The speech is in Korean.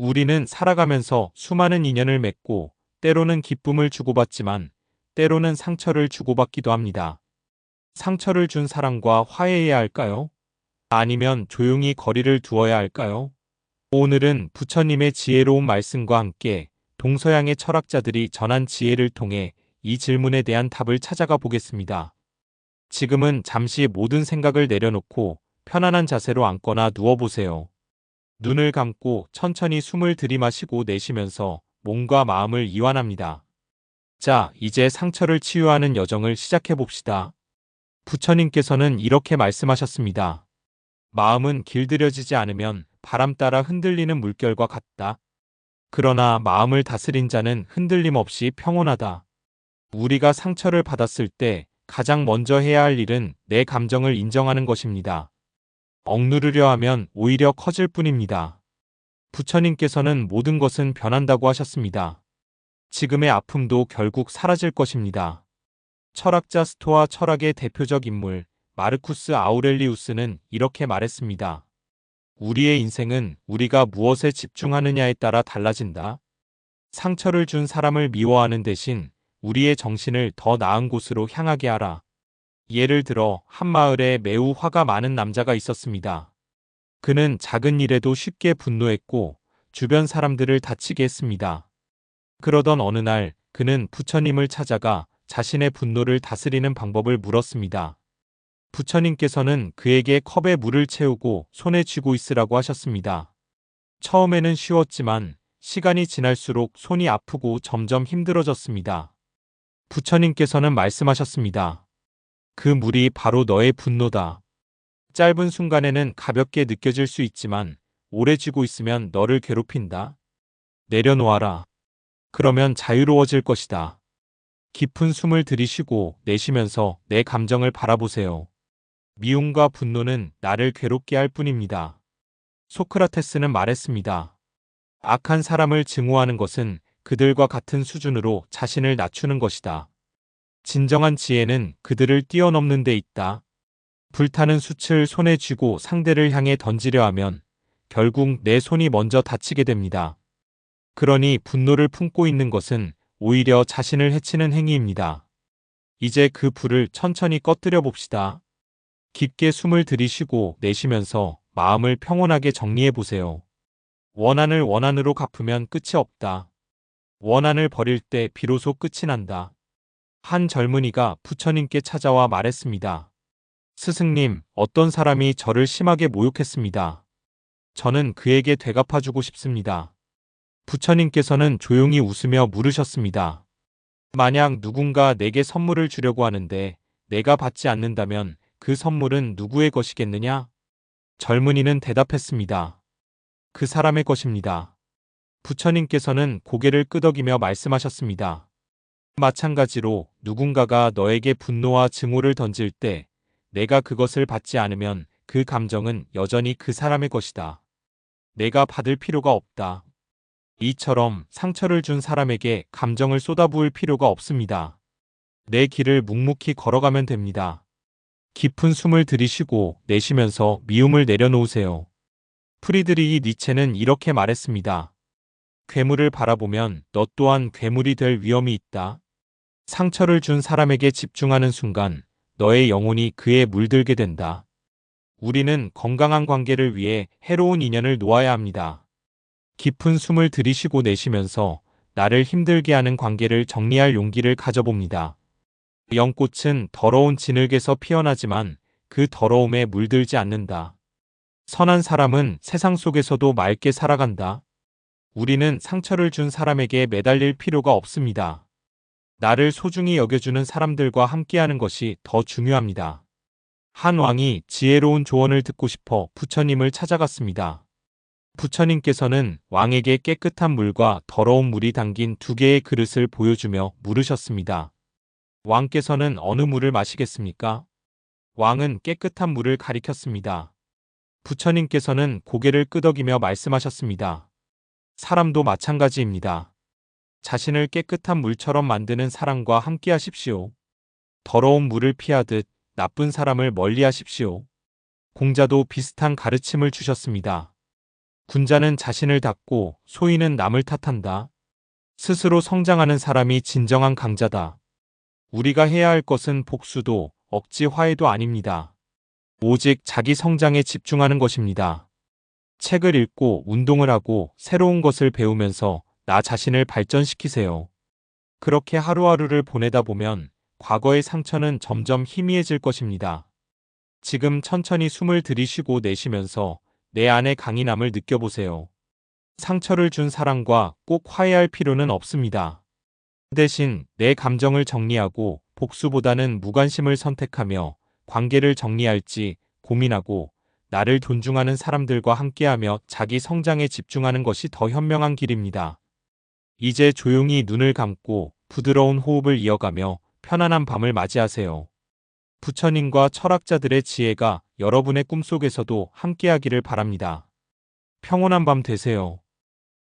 우리는 살아가면서 수많은 인연을 맺고 때로는 기쁨을 주고받지만 때로는 상처를 주고받기도 합니다. 상처를 준 사람과 화해해야 할까요? 아니면 조용히 거리를 두어야 할까요? 오늘은 부처님의 지혜로운 말씀과 함께 동서양의 철학자들이 전한 지혜를 통해 이 질문에 대한 답을 찾아가 보겠습니다. 지금은 잠시 모든 생각을 내려놓고 편안한 자세로 앉거나 누워보세요. 눈을 감고 천천히 숨을 들이마시고 내쉬면서 몸과 마음을 이완합니다. 자, 이제 상처를 치유하는 여정을 시작해 봅시다. 부처님께서는 이렇게 말씀하셨습니다. 마음은 길들여지지 않으면 바람 따라 흔들리는 물결과 같다. 그러나 마음을 다스린 자는 흔들림 없이 평온하다. 우리가 상처를 받았을 때 가장 먼저 해야 할 일은 내 감정을 인정하는 것입니다. 억누르려 하면 오히려 커질 뿐입니다. 부처님께서는 모든 것은 변한다고 하셨습니다. 지금의 아픔도 결국 사라질 것입니다. 철학자 스토아 철학의 대표적 인물 마르쿠스 아우렐리우스는 이렇게 말했습니다. 우리의 인생은 우리가 무엇에 집중하느냐에 따라 달라진다. 상처를 준 사람을 미워하는 대신 우리의 정신을 더 나은 곳으로 향하게 하라. 예를 들어 한 마을에 매우 화가 많은 남자가 있었습니다. 그는 작은 일에도 쉽게 분노했고 주변 사람들을 다치게 했습니다. 그러던 어느 날 그는 부처님을 찾아가 자신의 분노를 다스리는 방법을 물었습니다. 부처님께서는 그에게 컵에 물을 채우고 손에 쥐고 있으라고 하셨습니다. 처음에는 쉬웠지만 시간이 지날수록 손이 아프고 점점 힘들어졌습니다. 부처님께서는 말씀하셨습니다. 그 물이 바로 너의 분노다. 짧은 순간에는 가볍게 느껴질 수 있지만 오래 쥐고 있으면 너를 괴롭힌다. 내려놓아라. 그러면 자유로워질 것이다. 깊은 숨을 들이쉬고 내쉬면서 내 감정을 바라보세요. 미움과 분노는 나를 괴롭게 할 뿐입니다. 소크라테스는 말했습니다. 악한 사람을 증오하는 것은 그들과 같은 수준으로 자신을 낮추는 것이다. 진정한 지혜는 그들을 뛰어넘는 데 있다. 불타는 숯을 손에 쥐고 상대를 향해 던지려 하면 결국 내 손이 먼저 다치게 됩니다. 그러니 분노를 품고 있는 것은 오히려 자신을 해치는 행위입니다. 이제 그 불을 천천히 꺼뜨려 봅시다. 깊게 숨을 들이쉬고 내쉬면서 마음을 평온하게 정리해 보세요. 원한을 원한으로 갚으면 끝이 없다. 원한을 버릴 때 비로소 끝이 난다. 한 젊은이가 부처님께 찾아와 말했습니다. 스승님, 어떤 사람이 저를 심하게 모욕했습니다. 저는 그에게 되갚아주고 싶습니다. 부처님께서는 조용히 웃으며 물으셨습니다. 만약 누군가 내게 선물을 주려고 하는데 내가 받지 않는다면 그 선물은 누구의 것이겠느냐? 젊은이는 대답했습니다. 그 사람의 것입니다. 부처님께서는 고개를 끄덕이며 말씀하셨습니다. 마찬가지로 누군가가 너에게 분노와 증오를 던질 때 내가 그것을 받지 않으면 그 감정은 여전히 그 사람의 것이다. 내가 받을 필요가 없다. 이처럼 상처를 준 사람에게 감정을 쏟아부을 필요가 없습니다. 내 길을 묵묵히 걸어가면 됩니다. 깊은 숨을 들이쉬고 내쉬면서 미움을 내려놓으세요. 프리드리히 니체는 이렇게 말했습니다. 괴물을 바라보면 너 또한 괴물이 될 위험이 있다. 상처를 준 사람에게 집중하는 순간 너의 영혼이 그에 물들게 된다. 우리는 건강한 관계를 위해 해로운 인연을 놓아야 합니다. 깊은 숨을 들이쉬고 내쉬면서 나를 힘들게 하는 관계를 정리할 용기를 가져봅니다. 연꽃은 더러운 진흙에서 피어나지만 그 더러움에 물들지 않는다. 선한 사람은 세상 속에서도 맑게 살아간다. 우리는 상처를 준 사람에게 매달릴 필요가 없습니다. 나를 소중히 여겨주는 사람들과 함께하는 것이 더 중요합니다. 한 왕이 지혜로운 조언을 듣고 싶어 부처님을 찾아갔습니다. 부처님께서는 왕에게 깨끗한 물과 더러운 물이 담긴 두 개의 그릇을 보여주며 물으셨습니다. 왕께서는 어느 물을 마시겠습니까? 왕은 깨끗한 물을 가리켰습니다. 부처님께서는 고개를 끄덕이며 말씀하셨습니다. 사람도 마찬가지입니다. 자신을 깨끗한 물처럼 만드는 사람과 함께 하십시오. 더러운 물을 피하듯 나쁜 사람을 멀리 하십시오. 공자도 비슷한 가르침을 주셨습니다. 군자는 자신을 닫고 소인은 남을 탓한다. 스스로 성장하는 사람이 진정한 강자다. 우리가 해야 할 것은 복수도 억지 화해도 아닙니다. 오직 자기 성장에 집중하는 것입니다. 책을 읽고 운동을 하고 새로운 것을 배우면서 나 자신을 발전시키세요. 그렇게 하루하루를 보내다 보면 과거의 상처는 점점 희미해질 것입니다. 지금 천천히 숨을 들이쉬고 내쉬면서 내 안의 강인함을 느껴보세요. 상처를 준 사람과 꼭 화해할 필요는 없습니다. 대신 내 감정을 정리하고 복수보다는 무관심을 선택하며 관계를 정리할지 고민하고 나를 존중하는 사람들과 함께하며 자기 성장에 집중하는 것이 더 현명한 길입니다. 이제 조용히 눈을 감고 부드러운 호흡을 이어가며 편안한 밤을 맞이하세요. 부처님과 철학자들의 지혜가 여러분의 꿈속에서도 함께하기를 바랍니다. 평온한 밤 되세요.